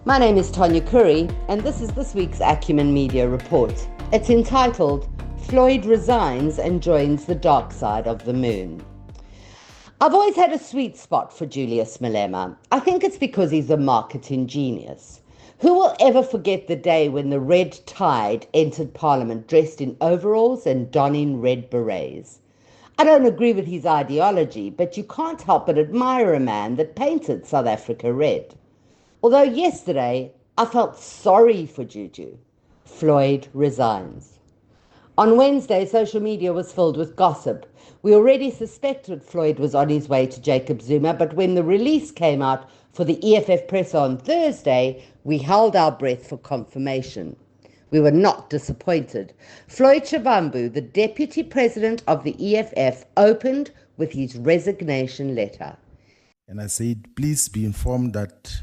My name is Tanya Curry, and this is this week's Acumen Media Report. It's entitled, Floyd Resigns and Joins the Dark Side of the Moon. I've always had a sweet spot for Julius Malema. I think it's because he's a marketing genius. Who will ever forget the day when the red tide entered Parliament dressed in overalls and donning red berets? I don't agree with his ideology, but you can't help but admire a man that painted South Africa red. Although yesterday I felt sorry for Juju. Floyd resigns. On Wednesday, social media was filled with gossip. We already suspected Floyd was on his way to Jacob Zuma, but when the release came out for the EFF presser on Thursday, we held our breath for confirmation. We were not disappointed. Floyd Shivambu, the deputy president of the EFF, opened with his resignation letter. And I said, please be informed that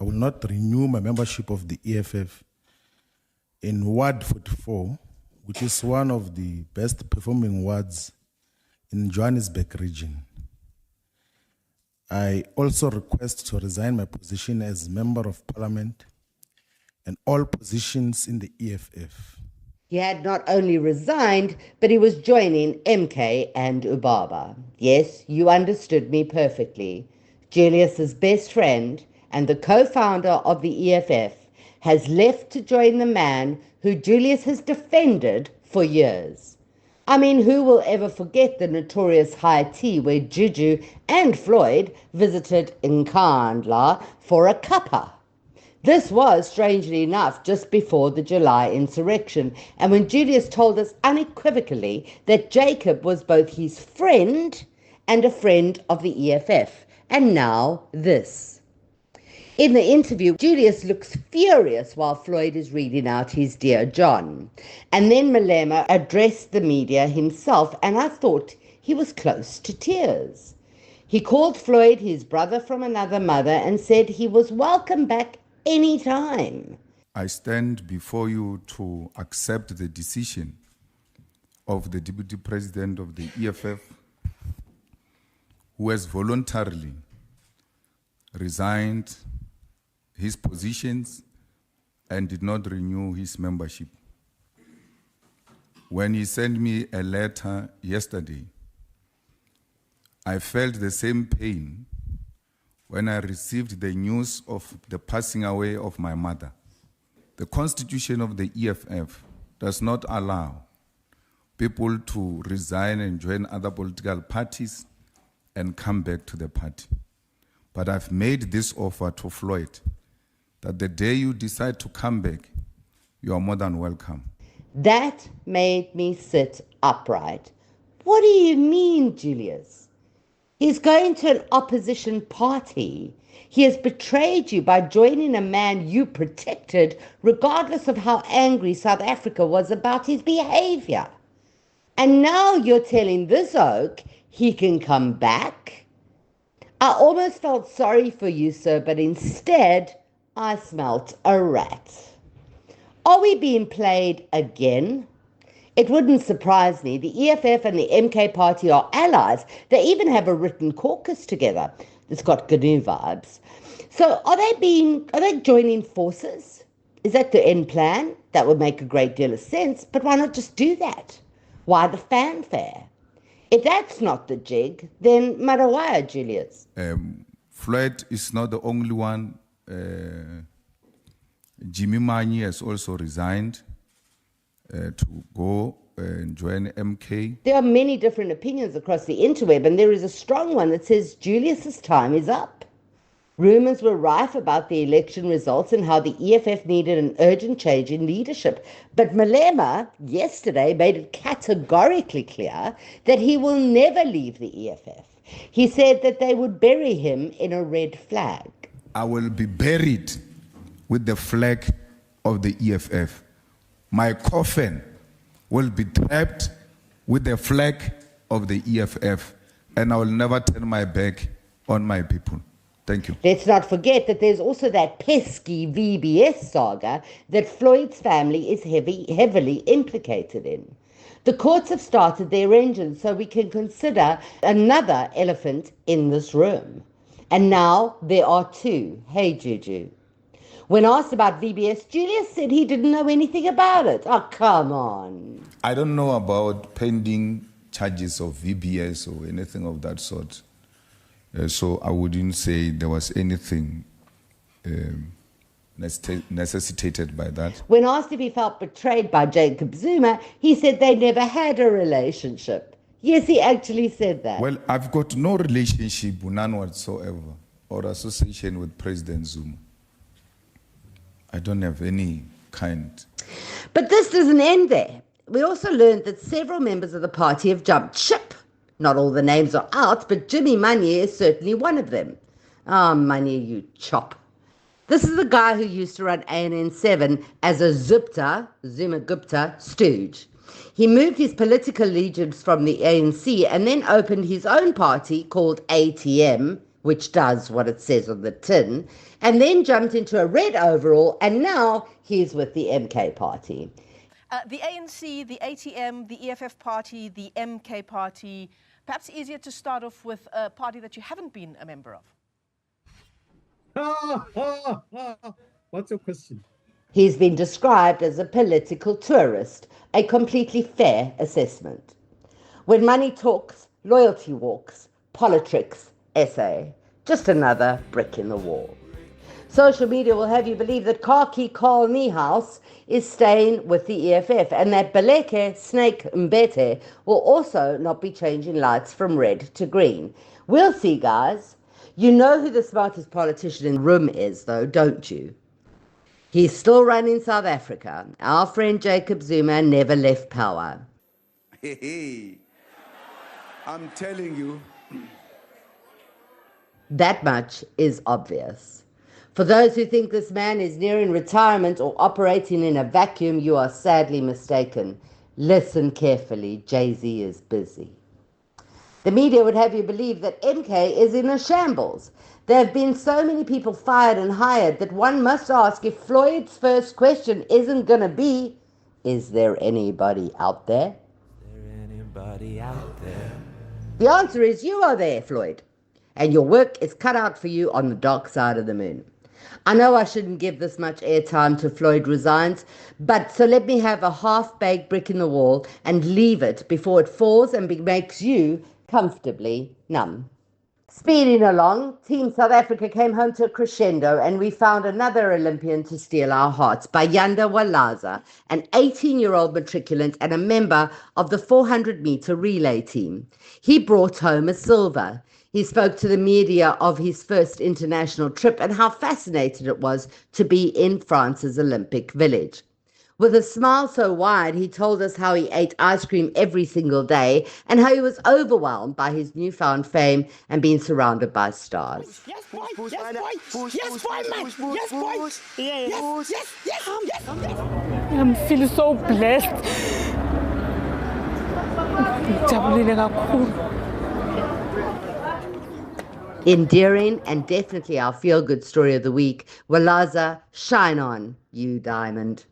I will not renew my membership of the EFF in Ward 44, which is one of the best performing wards in Johannesburg region. I also request to resign my position as Member of Parliament and all positions in the EFF. He had not only resigned, but he was joining MK and Ubaba. Yes, you understood me perfectly. Julius's best friend and the co-founder of the EFF has left to join the man who Julius has defended for years. I mean, who will ever forget the notorious high tea where Juju and Floyd visited Nkandla for a cuppa? This was, strangely enough, just before the July insurrection, and when Julius told us unequivocally that Jacob was both his friend and a friend of the EFF. And now this. In the interview, Julius looks furious while Floyd is reading out his Dear John. And then Malema addressed the media himself, and I thought he was close to tears. He called Floyd his brother from another mother and said he was welcome back any time. I stand before you to accept the decision of the Deputy President of the EFF, who has voluntarily resigned his positions and did not renew his membership. When he sent me a letter yesterday, I felt the same pain when I received the news of the passing away of my mother. The constitution of the EFF does not allow people to resign and join other political parties and come back to the party. But I've made this offer to Floyd, that the day you decide to come back, you are more than welcome. That made me sit upright. What do you mean, Julius? He's going to an opposition party. He has betrayed you by joining a man you protected, regardless of how angry South Africa was about his behavior. And now you're telling this oak he can come back? I almost felt sorry for you, sir, but instead I smelt a rat. Are we being played again? It wouldn't surprise me. The EFF and the MK party are allies. They even have a written caucus together. It's got GNU vibes. So are they joining forces? Is that the end plan? That would make a great deal of sense, but why not just do that? Why the fanfare? If that's not the jig, then Marawaya, Julius. Floyd is not the only one. Jimmy Manyi has also resigned to go and join MK. There are many different opinions across the interweb, and there is a strong one that says Julius's time is up. Rumours were rife about the election results and how the EFF needed an urgent change in leadership. But Malema yesterday made it categorically clear that he will never leave the EFF. He said that they would bury him in a red flag. I will be buried with the flag of the EFF. My coffin will be trapped with the flag of the EFF, and I will never turn my back on my people. Thank you. Let's not forget that there's also that pesky VBS saga that Floyd's family is heavily implicated in. The courts have started their engines, so we can consider another elephant in this room. And now there are two. Hey, Juju. When asked about VBS, Julius said he didn't know anything about it. Oh, come on. I don't know about pending charges of VBS or anything of that sort. So I wouldn't say there was anything necessitated by that. When asked if he felt betrayed by Jacob Zuma, he said they never had a relationship. Yes, he actually said that. Well, I've got no relationship, none whatsoever, or association with President Zuma. I don't have any kind. But this doesn't end there. We also learned that several members of the party have jumped ship. Not all the names are out, but Jimmy Manye is certainly one of them. Ah, Manye, you chop. This is the guy who used to run ANN7 as a Zuma Gupta stooge. He moved his political allegiance from the ANC and then opened his own party called ATM, which does what it says on the tin, and then jumped into a red overall, and now he's with the MK party. The ANC, the ATM, the EFF party, the MK party. Perhaps easier to start off with a party that you haven't been a member of. What's your question? He's been described as a political tourist, a completely fair assessment. When money talks, loyalty walks, politics, essay. Just another brick in the wall. Social media will have you believe that Khaki Carl Niehaus is staying with the EFF and that Baleke Snake Mbete will also not be changing lights from red to green. We'll see, guys. You know who the smartest politician in the room is, though, don't you? He's still running South Africa. Our friend Jacob Zuma never left power. Hey, I'm telling you. That much is obvious. For those who think this man is nearing retirement or operating in a vacuum, you are sadly mistaken. Listen carefully, Jay-Z is busy. The media would have you believe that MK is in a shambles. There have been so many people fired and hired that one must ask if Floyd's first question isn't going to be, is there anybody out there? Is there anybody out there? The answer is you are there, Floyd. And your work is cut out for you on the dark side of the moon. I know I shouldn't give this much airtime to Floyd resigns, but so let me have a half-baked brick in the wall and leave it before it falls and makes you comfortably numb. Speeding along, Team South Africa came home to a crescendo and we found another Olympian to steal our hearts, Bayanda Walaza, an 18-year-old matriculant and a member of the 400-meter relay team. He brought home a silver. He spoke to the media of his first international trip and how fascinated it was to be in France's Olympic Village. With a smile so wide, he told us how he ate ice cream every single day and how he was overwhelmed by his newfound fame and being surrounded by stars. Yes, boy! Yes, boy! Yes, boy, man! Yes, boy! Yes! I'm feeling so blessed. Ngijabulile kakhulu. Endearing and definitely our feel-good story of the week, Walaza, shine on, you diamond.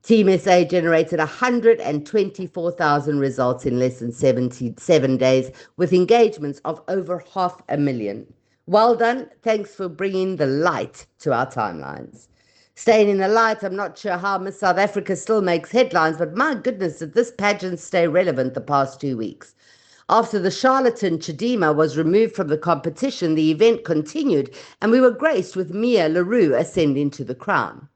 Team SA generated 124,000 results in less than 77 days with engagements of over 500,000. Well done. Thanks for bringing the light to our timelines. Staying in the light, I'm not sure how Miss South Africa still makes headlines, but my goodness, did this pageant stay relevant the past 2 weeks. After the charlatan Chidima was removed from the competition, the event continued, and we were graced with Mia LaRue ascending to the crown.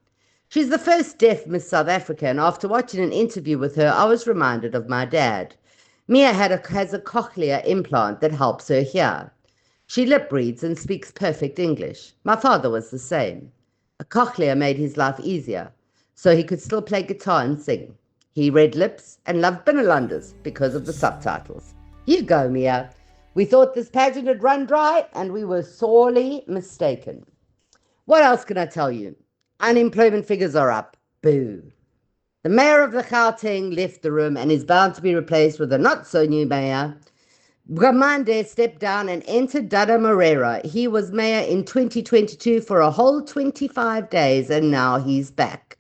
She's the first deaf Miss South Africa, and after watching an interview with her, I was reminded of my dad. Mia has a cochlear implant that helps her hear. She lip reads and speaks perfect English. My father was the same. A cochlear made his life easier, so he could still play guitar and sing. He read lips and loved Binnelanders because of the subtitles. You go, Mia. We thought this pageant had run dry, and we were sorely mistaken. What else can I tell you? Unemployment figures are up. Boo. The mayor of the Gauteng left the room and is bound to be replaced with a not-so-new mayor. Bramande stepped down and entered Dada Moreira. He was mayor in 2022 for a whole 25 days, and now he's back.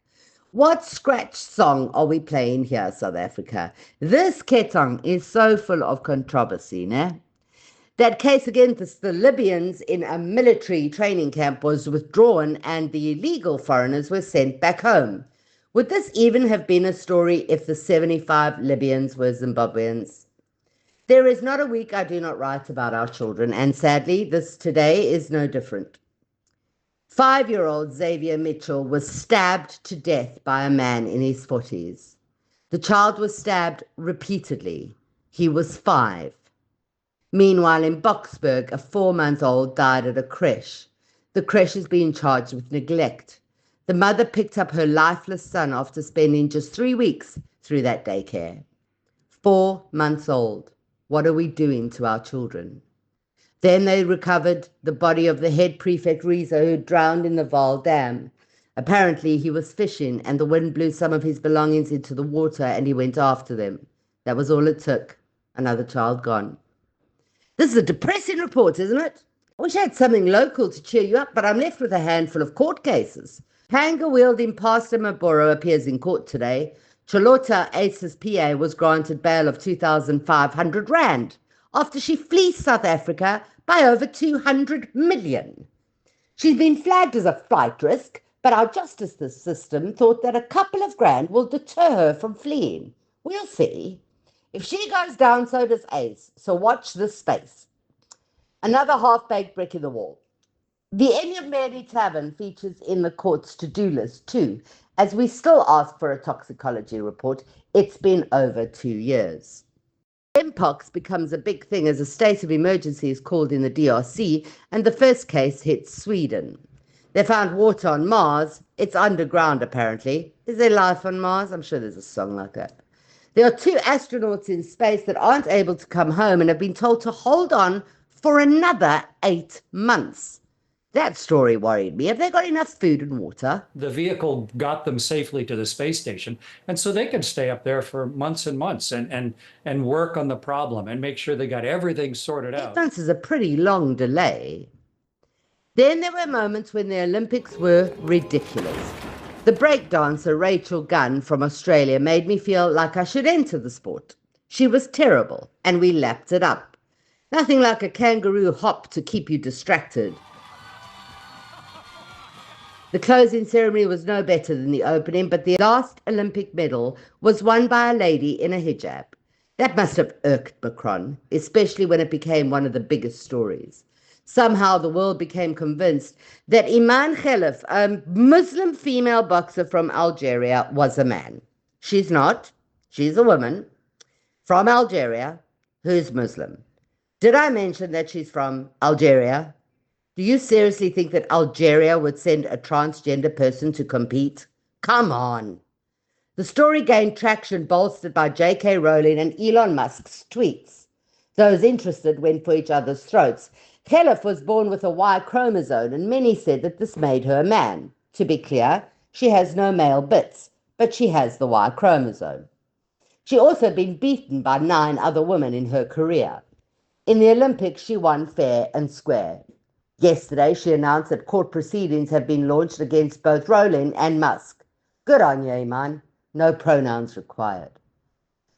What scratch song are we playing here, South Africa? This ketong is so full of controversy, ne? That case against the Libyans in a military training camp was withdrawn and the illegal foreigners were sent back home. Would this even have been a story if the 75 Libyans were Zimbabweans? There is not a week I do not write about our children, and sadly, this today is no different. 5-year-old Xavier Mitchell was stabbed to death by a man in his 40s. The child was stabbed repeatedly. He was 5. Meanwhile, in Boksburg, a 4-month-old died at a creche. The creche is being charged with neglect. The mother picked up her lifeless son after spending just 3 weeks through that daycare. 4 months old. What are we doing to our children? Then they recovered the body of the head prefect Riza, who drowned in the Vaal Dam. Apparently, he was fishing and the wind blew some of his belongings into the water and he went after them. That was all it took. Another child gone. This is a depressing report, isn't it? I wish I had something local to cheer you up, but I'm left with a handful of court cases. Hanger-wielding Pastor Maboro appears in court today. Charlotta Ace's PA was granted bail of 2,500 rand after she fleeced South Africa by over 200 million. She's been flagged as a flight risk, but our justice system thought that a couple of grand will deter her from fleeing. We'll see. If she goes down, so does Ace, so watch this space. Another half-baked brick in the wall. The Enyameri Tavern features in the court's to-do list too, as we still ask for a toxicology report. It's been over 2 years. Mpox becomes a big thing as a state of emergency is called in the DRC, and the first case hits Sweden. They found water on Mars. It's underground, apparently. Is there life on Mars? I'm sure there's a song like that. There are 2 astronauts in space that aren't able to come home and have been told to hold on for another 8 months. That story worried me. Have they got enough food and water? The vehicle got them safely to the space station, and so they can stay up there for months and months and work on the problem and make sure they got everything sorted out. 8 months is a pretty long delay. Then there were moments when the Olympics were ridiculous. The breakdancer Rachel Gunn from Australia made me feel like I should enter the sport. She was terrible, and we lapped it up. Nothing like a kangaroo hop to keep you distracted. The closing ceremony was no better than the opening, but the last Olympic medal was won by a lady in a hijab. That must have irked Macron, especially when it became one of the biggest stories. Somehow the world became convinced that Iman Khelif, a Muslim female boxer from Algeria, was a man. She's not. She's a woman from Algeria who's Muslim. Did I mention that she's from Algeria? Do you seriously think that Algeria would send a transgender person to compete? Come on. The story gained traction bolstered by J.K. Rowling and Elon Musk's tweets. Those interested went for each other's throats. Khelif was born with a Y chromosome, and many said that this made her a man. To be clear, she has no male bits, but she has the Y chromosome. She also been beaten by 9 other women in her career. In the Olympics, she won fair and square. Yesterday, she announced that court proceedings have been launched against both Rowling and Musk. Good on you, Iman. No pronouns required.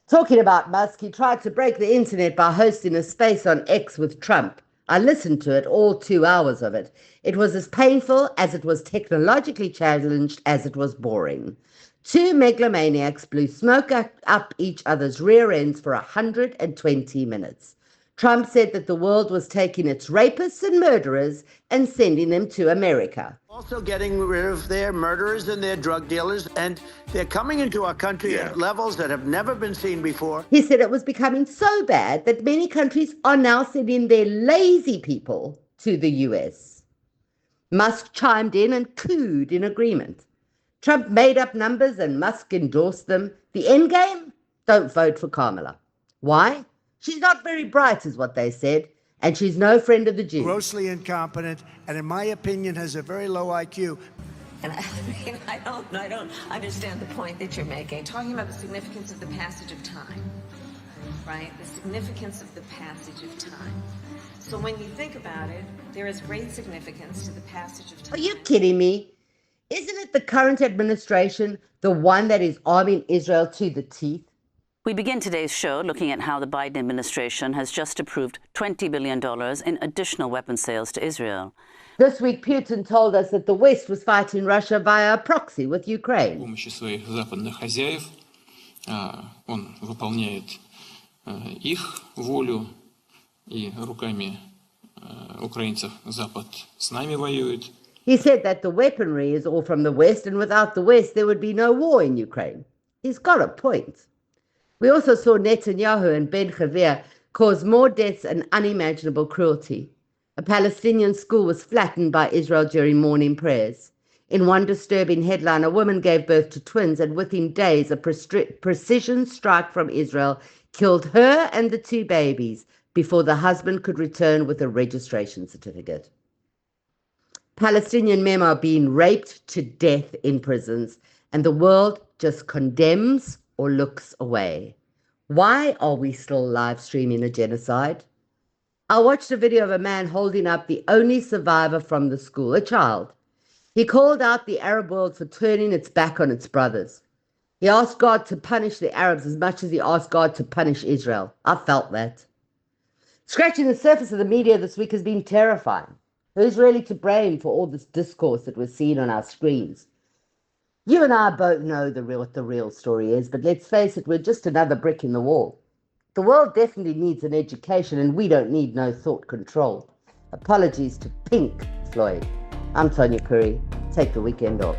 Talking about Musk, he tried to break the internet by hosting a space on X with Trump. I listened to it, all 2 hours of it. It was as painful as it was technologically challenged as it was boring. 2 megalomaniacs blew smoke up each other's rear ends for 120 minutes. Trump said that the world was taking its rapists and murderers and sending them to America. Also getting rid of their murderers and their drug dealers, and they're coming into our country at levels that have never been seen before. He said it was becoming so bad that many countries are now sending their lazy people to the US. Musk chimed in and cooed in agreement. Trump made up numbers and Musk endorsed them. The end game? Don't vote for Kamala. Why? She's not very bright, is what they said, and she's no friend of the Jews. Grossly incompetent, and in my opinion, has a very low IQ. And I don't understand the point that you're making. Talking about the significance of the passage of time, right? The significance of the passage of time. So when you think about it, there is great significance to the passage of time. Are you kidding me? Isn't it the current administration, the one that is arming Israel to the teeth? We begin today's show looking at how the Biden administration has just approved $20 billion in additional weapon sales to Israel. This week, Putin told us that the West was fighting Russia via a proxy with Ukraine. помощи своих западных хозяев он выполняет их волю, и руками украинцев Запад с нами воюет. He said that the weaponry is all from the West, and without the West, there would be no war in Ukraine. He's got a point. We also saw Netanyahu and Ben Gvir cause more deaths and unimaginable cruelty. A Palestinian school was flattened by Israel during morning prayers. In one disturbing headline, a woman gave birth to twins, and within days, a precision strike from Israel killed her and the two babies before the husband could return with a registration certificate. Palestinian men are being raped to death in prisons, and the world just condemns or looks away. Why are we still live streaming a genocide? I watched a video of a man holding up the only survivor from the school, a child. He called out the Arab world for turning its back on its brothers. He asked God to punish the Arabs as much as he asked God to punish Israel. I felt that. Scratching the surface of the media this week has been terrifying. Who's really to blame for all this discourse that we're seeing on our screens? You and I both know what the real story is, but let's face it, we're just another brick in the wall. The world definitely needs an education, and we don't need no thought control. Apologies to Pink Floyd. I'm Tonya Curry. Take the weekend off.